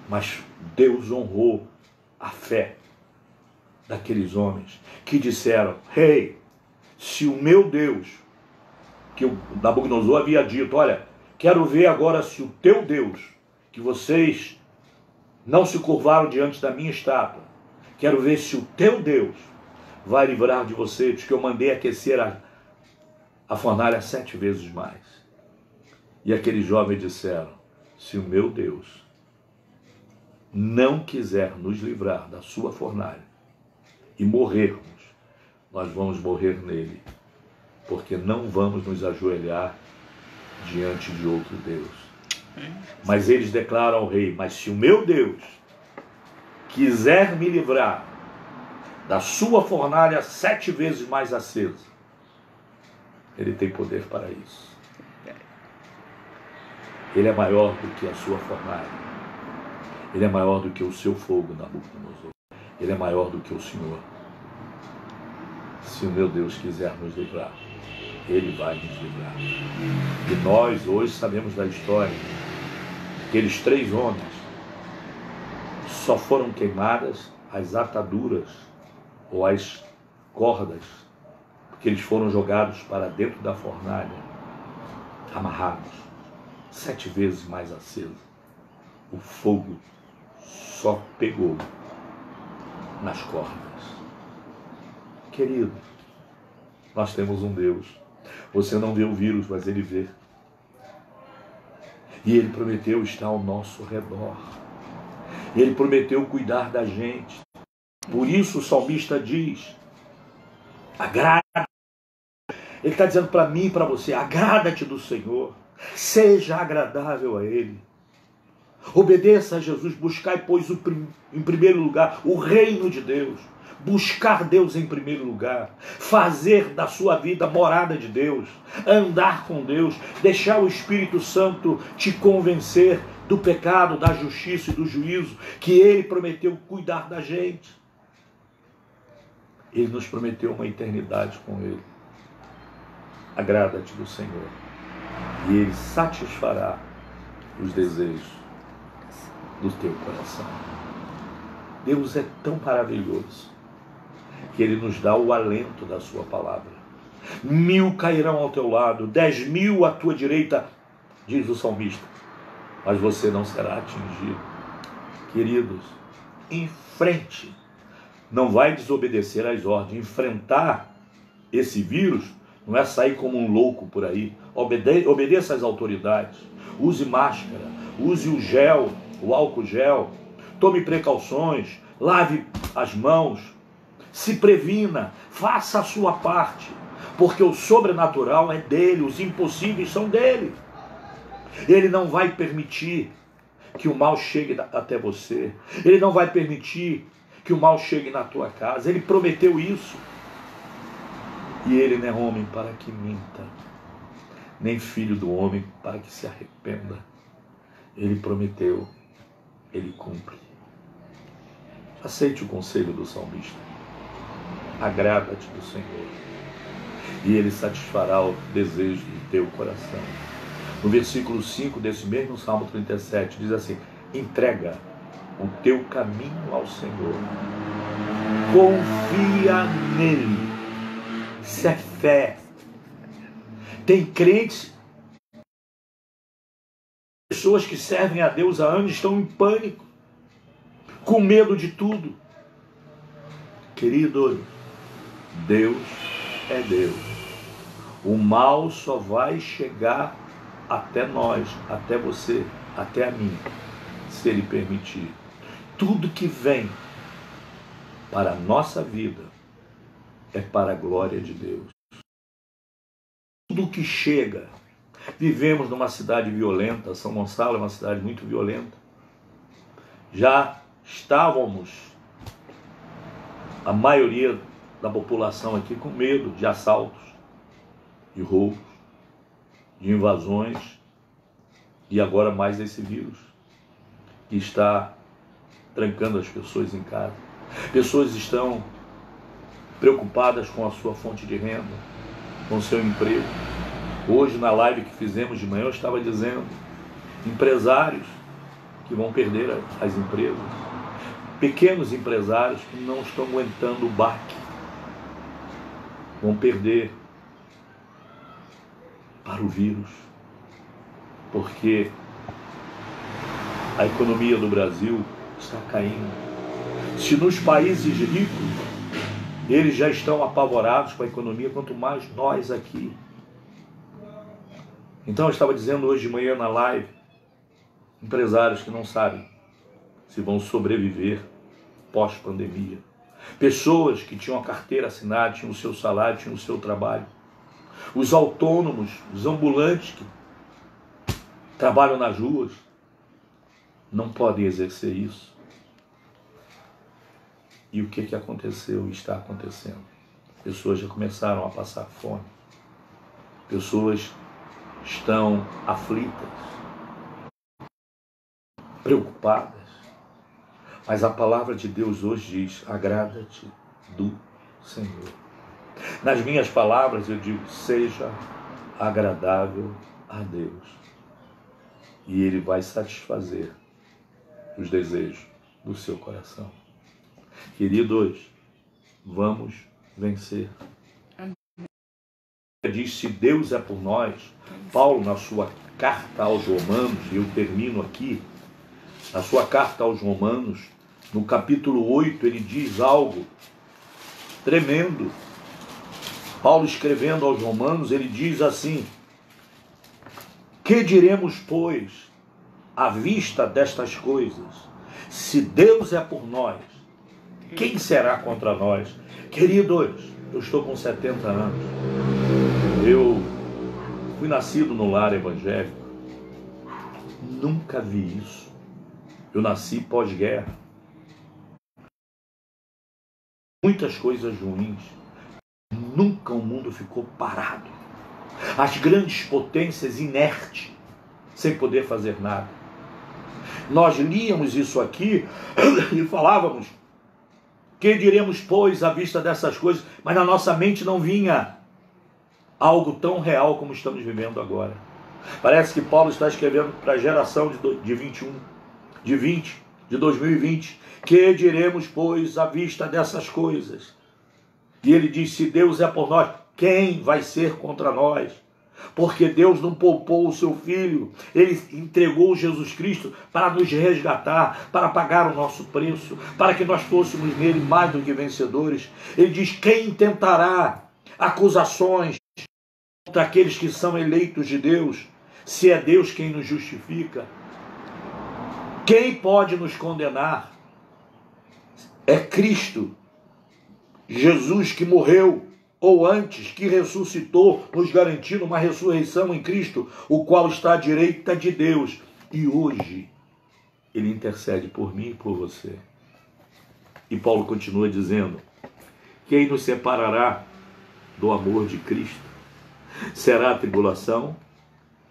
mas Deus honrou a fé daqueles homens que disseram: rei, se o meu Deus, que o Nabucodonosor havia dito, olha, quero ver agora se o teu Deus, que vocês não se curvaram diante da minha estátua, quero ver se o teu Deus vai livrar de vocês, que eu mandei aquecer a fornalha 7 vezes mais. E aqueles jovens disseram: se o meu Deus não quiser nos livrar da sua fornalha e morrermos, nós vamos morrer nele, porque não vamos nos ajoelhar diante de outro Deus. Mas eles declaram ao rei: mas se o meu Deus quiser me livrar da sua fornalha 7 vezes mais acesa, ele tem poder para isso. Ele é maior do que a sua fornalha. Ele é maior do que o seu fogo, Nabucodonosor. Ele é maior do que o Senhor. Se o meu Deus quiser nos livrar, Ele vai nos livrar. E nós hoje sabemos da história. Aqueles 3 homens só foram queimadas as ataduras ou as cordas, porque eles foram jogados para dentro da fornalha, amarrados, 7 vezes mais aceso. O fogo só pegou nas cordas. Querido, nós temos um Deus. Você não vê o vírus, mas Ele vê. E Ele prometeu estar ao nosso redor. Ele prometeu cuidar da gente. Por isso o salmista diz: agrada. Ele está dizendo para mim e para você: agrada-te do Senhor. Seja agradável a Ele. Obedeça a Jesus. Buscai, pois, em primeiro lugar o reino de Deus. Buscar Deus em primeiro lugar. Fazer da sua vida morada de Deus. Andar com Deus. Deixar o Espírito Santo te convencer do pecado, da justiça e do juízo, que Ele prometeu cuidar da gente. Ele nos prometeu uma eternidade com Ele. Agrada-te do Senhor, e Ele satisfará os desejos do teu coração. Deus é tão maravilhoso que Ele nos dá o alento da sua palavra. 1000 cairão ao teu lado, 10.000 à tua direita, diz o salmista, mas você não será atingido. Queridos, enfrente. Não vai desobedecer às ordens. Enfrentar esse vírus não é sair como um louco por aí. Obedeça às autoridades. Use máscara. Use o gel, o álcool gel. Tome precauções. Lave as mãos. Se previna. Faça a sua parte. Porque o sobrenatural é dele. Os impossíveis são dele. Ele não vai permitir que o mal chegue até você. Ele não vai permitir que o mal chegue na tua casa. Ele prometeu isso. E Ele não é homem para que minta, nem filho do homem para que se arrependa. Ele prometeu, Ele cumpre. Aceite o conselho do salmista. Agrada-te do Senhor, e Ele satisfará o desejo do teu coração. No versículo 5 desse mesmo Salmo 37, diz assim: entrega o teu caminho ao Senhor, confia nele. Isso é fé. Tem crentes, pessoas que servem a Deus há anos, estão em pânico, com medo de tudo. Querido, Deus é Deus. O mal só vai chegar até nós, até você, até a mim, se Ele permitir. Tudo que vem para a nossa vida é para a glória de Deus. Tudo que chega. Vivemos numa cidade violenta. São Gonçalo é uma cidade muito violenta. Já estávamos, a maioria da população aqui, com medo de assaltos, de roubos, de invasões, e agora mais esse vírus que está trancando as pessoas em casa. Pessoas estão preocupadas com a sua fonte de renda, com o seu emprego. Hoje, na live que fizemos de manhã, eu estava dizendo: empresários que vão perder as empresas, pequenos empresários que não estão aguentando o baque, vão perder para o vírus, porque a economia do Brasil está caindo. Se nos países ricos eles já estão apavorados com a economia, quanto mais nós aqui. Então eu estava dizendo hoje de manhã na live, empresários que não sabem se vão sobreviver pós-pandemia. Pessoas que tinham a carteira assinada, tinham o seu salário, tinham o seu trabalho. Os autônomos, os ambulantes que trabalham nas ruas, não podem exercer isso. E o que aconteceu e está acontecendo? Pessoas já começaram a passar fome. Pessoas estão aflitas, preocupadas. Mas a palavra de Deus hoje diz: agrada-te do Senhor. Nas minhas palavras eu digo: seja agradável a Deus, e Ele vai satisfazer os desejos do seu coração. Queridos, vamos vencer. Diz: se Deus é por nós. Paulo, na sua carta aos Romanos, e eu termino aqui, na sua carta aos Romanos, no capítulo 8, ele diz algo tremendo. Paulo, escrevendo aos Romanos, ele diz assim: que diremos, pois, à vista destas coisas? Se Deus é por nós, quem será contra nós? Queridos, eu estou com 70 anos. Eu fui nascido no lar evangélico. Nunca vi isso. Eu nasci pós-guerra. Muitas coisas ruins. Nunca o mundo ficou parado. As grandes potências inertes, sem poder fazer nada. Nós líamos isso aqui e falávamos: que diremos, pois, à vista dessas coisas? Mas na nossa mente não vinha algo tão real como estamos vivendo agora. Parece que Paulo está escrevendo para a geração de 2020. Que diremos, pois, à vista dessas coisas? E ele diz: se Deus é por nós, quem vai ser contra nós? Porque Deus não poupou o seu Filho. Ele entregou Jesus Cristo para nos resgatar, para pagar o nosso preço, para que nós fôssemos nele mais do que vencedores. Ele diz: quem tentará acusações contra aqueles que são eleitos de Deus, se é Deus quem nos justifica? Quem pode nos condenar? É Cristo Jesus, que morreu, ou antes, que ressuscitou, nos garantindo uma ressurreição em Cristo, o qual está à direita de Deus. E hoje Ele intercede por mim e por você. E Paulo continua dizendo: quem nos separará do amor de Cristo? Será a tribulação?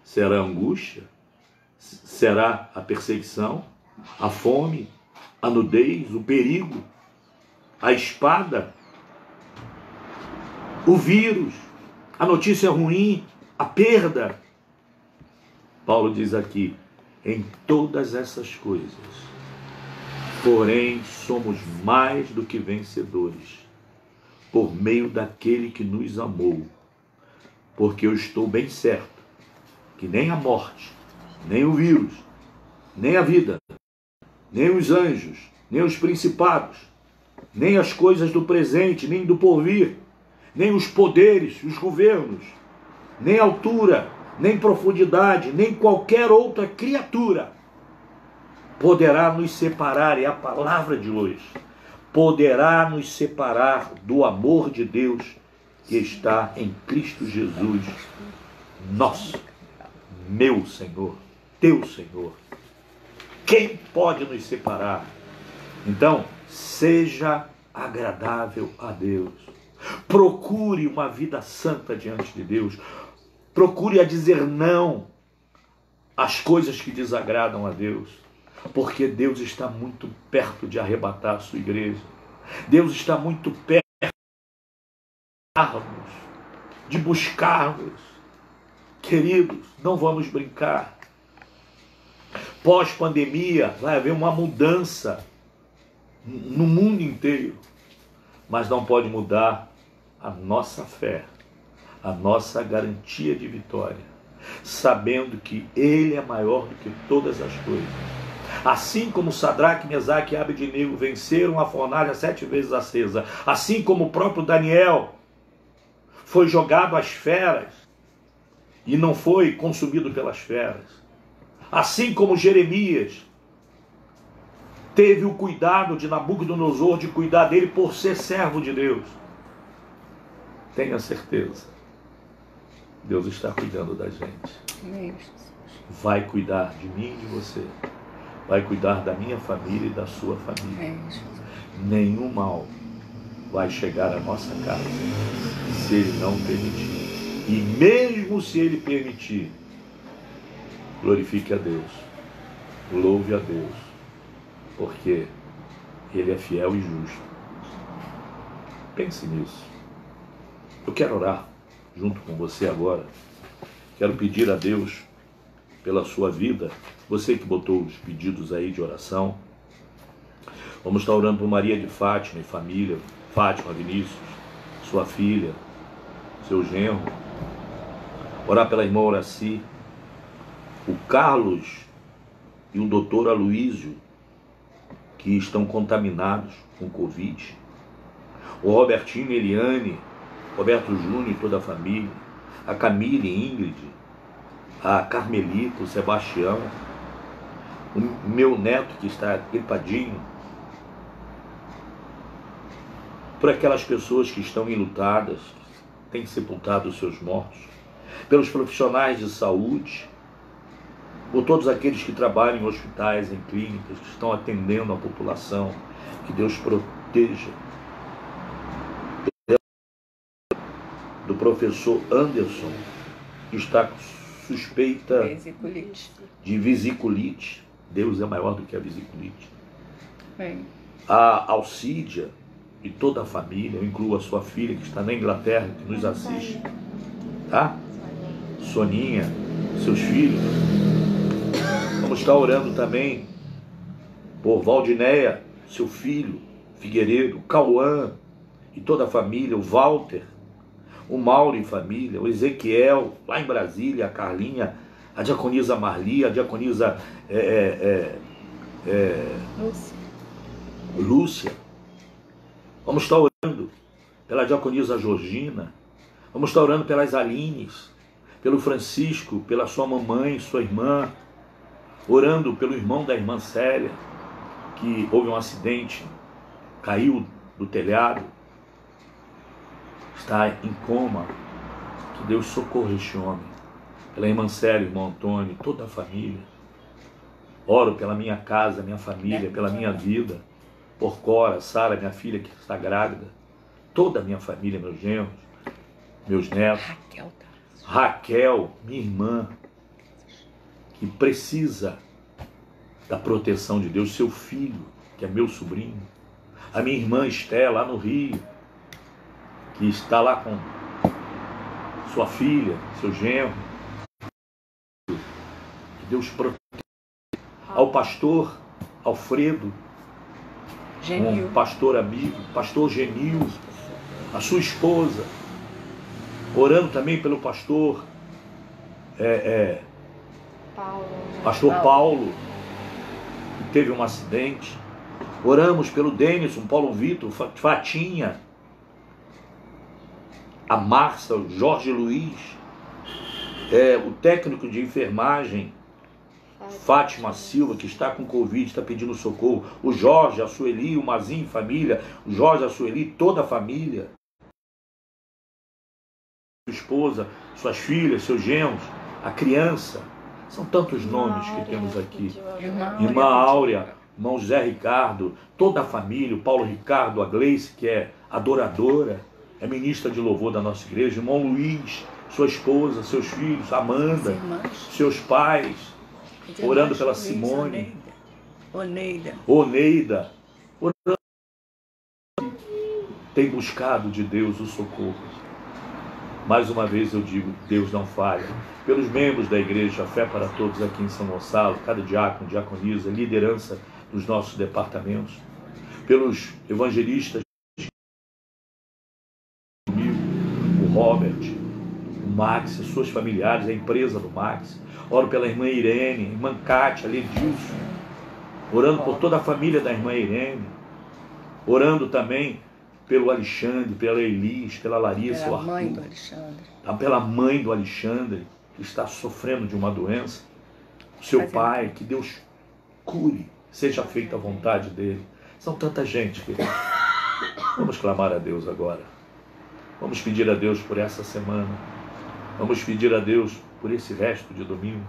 Será a angústia? Será a perseguição? A fome? a nudez, o perigo, a espada, o vírus, a notícia ruim, a perda. Paulo diz aqui, em todas essas coisas, porém somos mais do que vencedores, por meio daquele que nos amou, porque eu estou bem certo que nem a morte, nem o vírus, nem a vida, nem os anjos, nem os principados, nem as coisas do presente, nem do porvir, nem os poderes, os governos, nem altura, nem profundidade, nem qualquer outra criatura poderá nos separar, é a palavra de hoje, poderá nos separar do amor de Deus que está em Cristo Jesus, nosso, meu Senhor, teu Senhor. Quem pode nos separar? Então, seja agradável a Deus. Procure uma vida santa diante de Deus. Procure a dizer não às coisas que desagradam a Deus. Porque Deus está muito perto de arrebatar a sua igreja. Deus está muito perto de buscarmos. Queridos, não vamos brincar. Pós-pandemia vai haver uma mudança no mundo inteiro, mas não pode mudar a nossa fé, a nossa garantia de vitória, sabendo que Ele é maior do que todas as coisas. Assim como Sadraque, Mesaque e Abednego venceram a fornalha 7 vezes acesa, assim como o próprio Daniel foi jogado às feras e não foi consumido pelas feras, assim como Jeremias teve o cuidado de Nabucodonosor de cuidar dele por ser servo de Deus, tenha certeza, Deus está cuidando da gente. Vai cuidar de mim e de você. Vai cuidar da minha família e da sua família. Nenhum mal vai chegar à nossa casa se Ele não permitir. E mesmo se Ele permitir, glorifique a Deus, louve a Deus, porque Ele é fiel e justo. Pense nisso. Eu quero orar junto com você agora. Quero pedir a Deus pela sua vida. Você que botou os pedidos aí de oração. Vamos estar orando por Maria de Fátima e família. Fátima, Vinícius, sua filha, seu genro. Orar pela irmã Horaci, o Carlos e o doutor Aloísio, que estão contaminados com Covid. O Robertinho e Eliane, Roberto Júnior e toda a família. A Camille e Ingrid, a Carmelita, o Sebastião, o meu neto que está gripadinho, por aquelas pessoas que estão enlutadas, que têm sepultado os seus mortos, pelos profissionais de saúde, por todos aqueles que trabalham em hospitais, em clínicas, que estão atendendo a população, que Deus proteja. Do professor Anderson, que está com suspeita de vesiculite. Deus é maior do que a vesiculite. A Alcídia e toda a família, eu incluo a sua filha que está na Inglaterra, que nos assiste, tá? Soninha, seus filhos. Vamos estar orando também por Valdinéia, seu filho, Figueiredo, Cauã e toda a família, o Walter, o Mauro e família, o Ezequiel, lá em Brasília, a Carlinha, a diaconisa Marli, a diaconisa Lúcia. Vamos estar orando pela diaconisa Georgina. Vamos estar orando pelas Alines, pelo Francisco, pela sua mamãe, sua irmã. Orando pelo irmão da irmã Célia, que houve um acidente, caiu do telhado, está em coma. Que Deus socorra este homem. Pela irmã Célia, irmão Antônio, toda a família. Oro pela minha casa, minha família, pela minha vida. Por Cora, Sara, minha filha que está grávida. Toda a minha família, meus genros, meus netos. Raquel, minha irmã, que precisa da proteção de Deus. Seu filho, que é meu sobrinho, a minha irmã Estela, lá no Rio, que está lá com sua filha, seu genro. Que Deus proteja. Ao pastor Alfredo, Genil. um pastor amigo, pastor Genil, a sua esposa, orando também pelo pastor Paulo, que teve um acidente. Oramos pelo Denison, Paulo Vitor, Fatinha, a Márcia, o Jorge Luiz, o técnico de enfermagem, Fátima Silva, que está com Covid, está pedindo socorro, o Jorge, a Sueli, o Mazinho, família, o Jorge, a Sueli, toda a família, sua esposa, suas filhas, seus genros, a criança, são tantos nomes que temos aqui. Irmã Áurea, irmão José Ricardo, toda a família, o Paulo Ricardo, a Gleice, que é adoradora, é ministra de louvor da nossa igreja, irmão Luiz, sua esposa, seus filhos, Amanda, seus pais, orando pela Simone, Oneida, orando, tem buscado de Deus o socorro. Mais uma vez eu digo, Deus não falha. Pelos membros da igreja Fé para Todos aqui em São Gonçalo, cada diácono, diaconisa, liderança dos nossos departamentos, pelos evangelistas, o Robert, o Max, as suas familiares, a empresa do Max. Oro pela irmã Irene, irmã Cátia, Ledilson, orando por toda a família da irmã Irene, orando também pelo Alexandre, pela Elis, pela Larissa, pela mãe do Alexandre. Pela mãe do Alexandre, que está sofrendo de uma doença, o seu pai, que Deus cure, seja feita a vontade dele. São tanta gente, querido. Vamos clamar a Deus agora. Vamos pedir a Deus por essa semana. Vamos pedir a Deus por esse resto de domingo,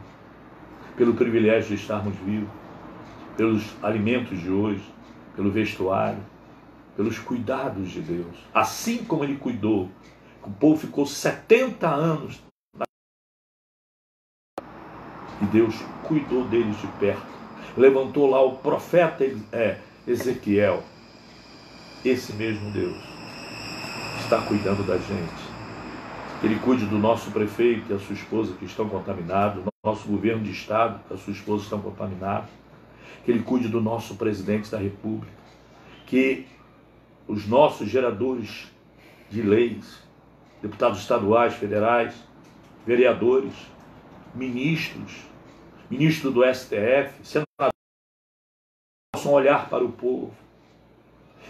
pelo privilégio de estarmos vivos, pelos alimentos de hoje, pelo vestuário, pelos cuidados de Deus. Assim como Ele cuidou, o povo ficou 70 anos e Deus cuidou deles de perto. Levantou lá o profeta Ezequiel. Esse mesmo Deus está cuidando da gente. Ele cuide do nosso prefeito e a sua esposa que estão contaminados, do nosso governo de estado, que a sua esposa estão contaminados. Que Ele cuide do nosso presidente da República. Que os nossos geradores de leis, deputados estaduais, federais, vereadores, ministros do STF, senadores, possam olhar para o povo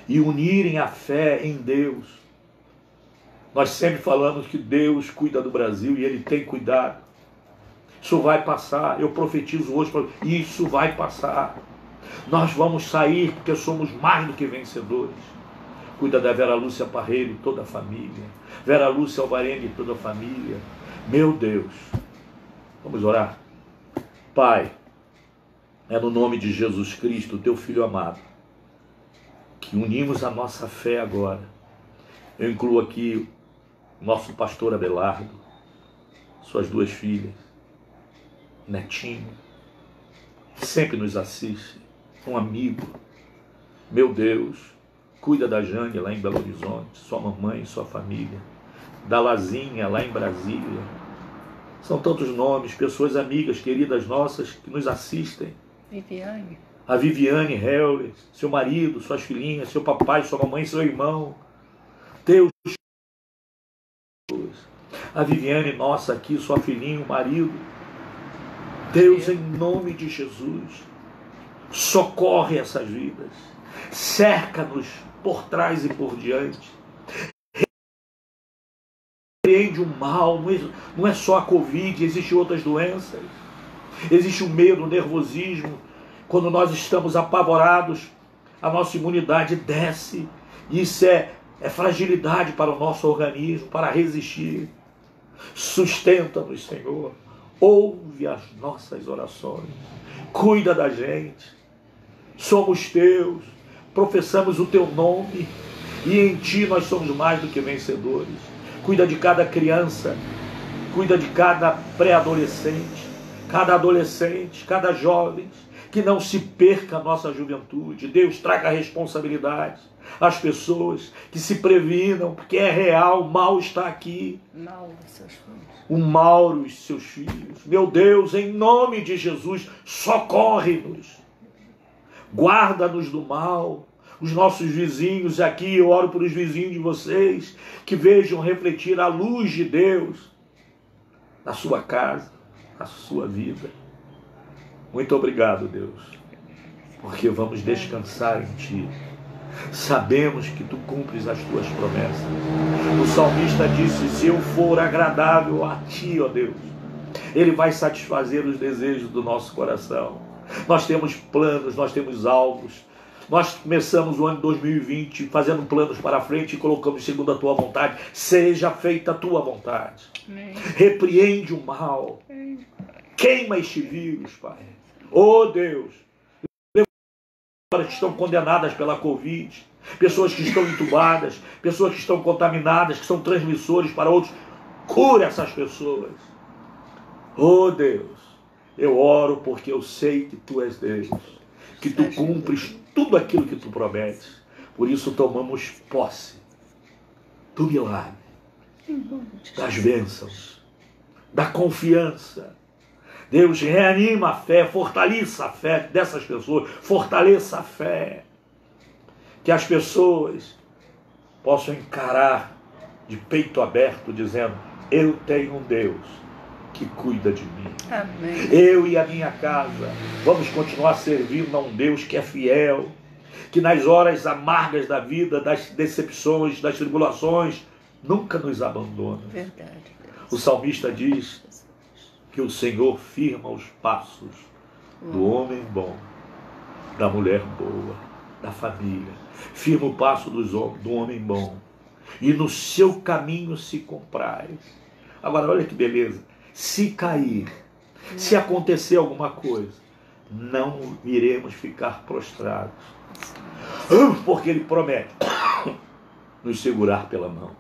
e unirem a fé em Deus. Nós sempre falamos que Deus cuida do Brasil e Ele tem cuidado. Isso vai passar, eu profetizo hoje, isso vai passar. Nós vamos sair porque somos mais do que vencedores. Cuida da Vera Lúcia Parreira e toda a família. Vera Lúcia Alvarene e toda a família. Meu Deus. Vamos orar. Pai, é no nome de Jesus Cristo, teu Filho amado, que unimos a nossa fé agora. Eu incluo aqui o nosso pastor Abelardo, suas duas filhas, Netinho, que sempre nos assiste, um amigo. Meu Deus, cuida da Jane lá em Belo Horizonte, sua mamãe, sua família, da Lazinha lá em Brasília. São tantos nomes, pessoas amigas, queridas nossas que nos assistem. Viviane. A Viviane Heller, seu marido, suas filhinhas, seu papai, sua mamãe, seu irmão. Teus. A Viviane nossa aqui, sua filhinha, o marido. Deus, em nome de Jesus, socorre essas vidas. Cerca-nos por trás e por diante. Repreende o mal, não é só a Covid, existem outras doenças. Existe o medo, o nervosismo. Quando nós estamos apavorados, a nossa imunidade desce. Isso é fragilidade para o nosso organismo, para resistir. Sustenta-nos, Senhor. Ouve as nossas orações. Cuida da gente. Somos teus. Professamos o teu nome. E em ti nós somos mais do que vencedores. Cuida de cada criança. Cuida de cada pré-adolescente. Cada adolescente, cada jovem. que não se perca a nossa juventude. Deus, traga responsabilidade às pessoas, que se previnam, porque é real, o mal está aqui. Mauro, seus filhos. O Mauro e seus filhos. Meu Deus, em nome de Jesus, socorre-nos. Guarda-nos do mal. Os nossos vizinhos aqui, eu oro por os vizinhos de vocês, que vejam refletir a luz de Deus na sua casa, na sua vida. Muito obrigado, Deus, porque vamos descansar em Ti. Sabemos que Tu cumpres as Tuas promessas. O salmista disse: se eu for agradável a Ti, ó Deus, Ele vai satisfazer os desejos do nosso coração. Nós temos planos, nós temos alvos. Nós começamos o ano 2020 fazendo planos para frente e colocamos segundo a Tua vontade. Seja feita a Tua vontade. Amém. Repreende o mal. Queima este vírus, Pai. Oh Deus, pessoas que estão condenadas pela Covid, pessoas que estão entubadas, pessoas que estão contaminadas, que são transmissores para outros, cura essas pessoas. Oh Deus, eu oro porque eu sei que Tu és Deus, que Tu cumpres tudo aquilo que Tu prometes. Por isso tomamos posse do milagre, das bênçãos, da confiança. Deus, reanima a fé, fortaleça a fé dessas pessoas, fortaleça a fé, que as pessoas possam encarar de peito aberto, dizendo: eu tenho um Deus que cuida de mim. Amém. Eu e a minha casa vamos continuar servindo a um Deus que é fiel, que nas horas amargas da vida, das decepções, das tribulações, nunca nos abandona. Verdade. O salmista diz que o Senhor firma os passos do homem bom, da mulher boa, da família. Firma o passo do homem bom, e no seu caminho se compraz. Agora, olha que beleza. Se cair, se acontecer alguma coisa, não iremos ficar prostrados, porque Ele promete nos segurar pela mão,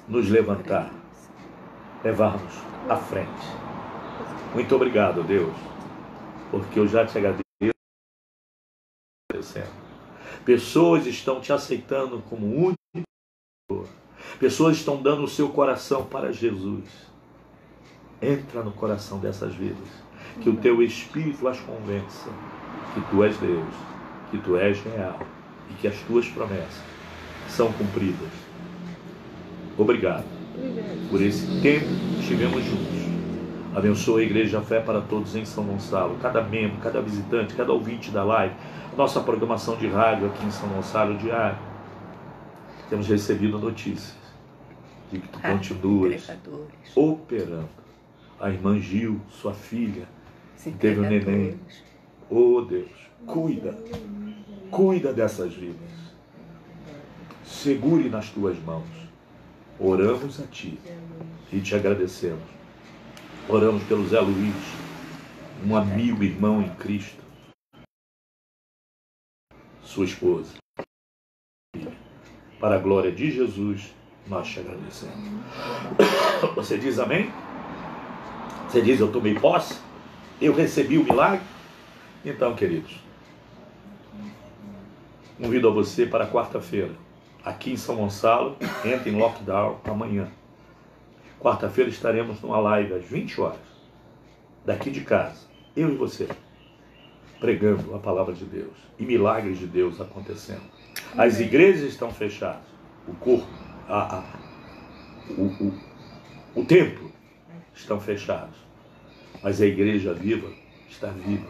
nos levantar, levar-nos à frente. Muito obrigado, Deus, porque eu já te agradeço. Pessoas estão te aceitando como único Senhor. Pessoas estão dando o seu coração para Jesus. Entra no coração dessas vidas, que o Teu Espírito as convença que Tu és Deus, que Tu és real e que as Tuas promessas são cumpridas. Obrigado por esse tempo que estivemos juntos. Abençoa a Igreja Fé para Todos em São Gonçalo, cada membro, cada visitante, cada ouvinte da live, nossa programação de rádio aqui em São Gonçalo diário. Temos recebido notícias de que Tu continuas operando. A irmã Gil, sua filha, teve um neném. Oh Deus, cuida dessas vidas. Segure nas Tuas mãos. Oramos a Ti e te agradecemos. Oramos pelo Zé Luiz, um amigo, irmão em Cristo, sua esposa. Para a glória de Jesus, nós te agradecemos. Você diz amém? Você diz: eu tomei posse? Eu recebi o milagre? Então, queridos, convido a você para quarta-feira, aqui em São Gonçalo. Entra em lockdown amanhã. Quarta-feira estaremos numa live às 20 horas, daqui de casa, eu e você, pregando a palavra de Deus e milagres de Deus acontecendo. As igrejas estão fechadas, o corpo, o templo estão fechados, mas a igreja viva está viva.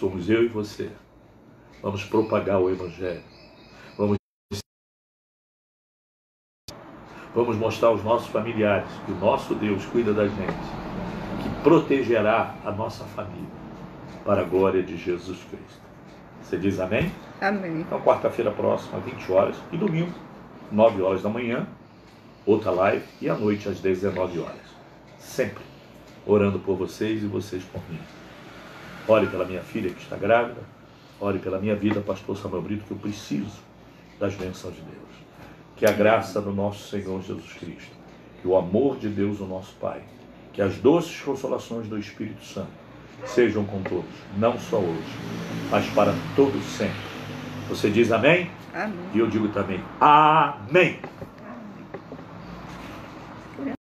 Somos eu e você. Vamos propagar o Evangelho. Vamos mostrar aos nossos familiares que o nosso Deus cuida da gente, que protegerá a nossa família, para a glória de Jesus Cristo. Você diz amém? Amém. Então, quarta-feira próxima, 20 horas, e domingo, 9 horas da manhã, outra live, e à noite, às 19 horas. Sempre orando por vocês e vocês por mim. Ore pela minha filha que está grávida, ore pela minha vida, pastor Samuel Brito, que eu preciso das bênçãos de Deus. Que a graça do nosso Senhor Jesus Cristo, que o amor de Deus, o nosso Pai, que as doces consolações do Espírito Santo sejam com todos, não só hoje, mas para todos sempre. Você diz amém? Amém. E eu digo também amém.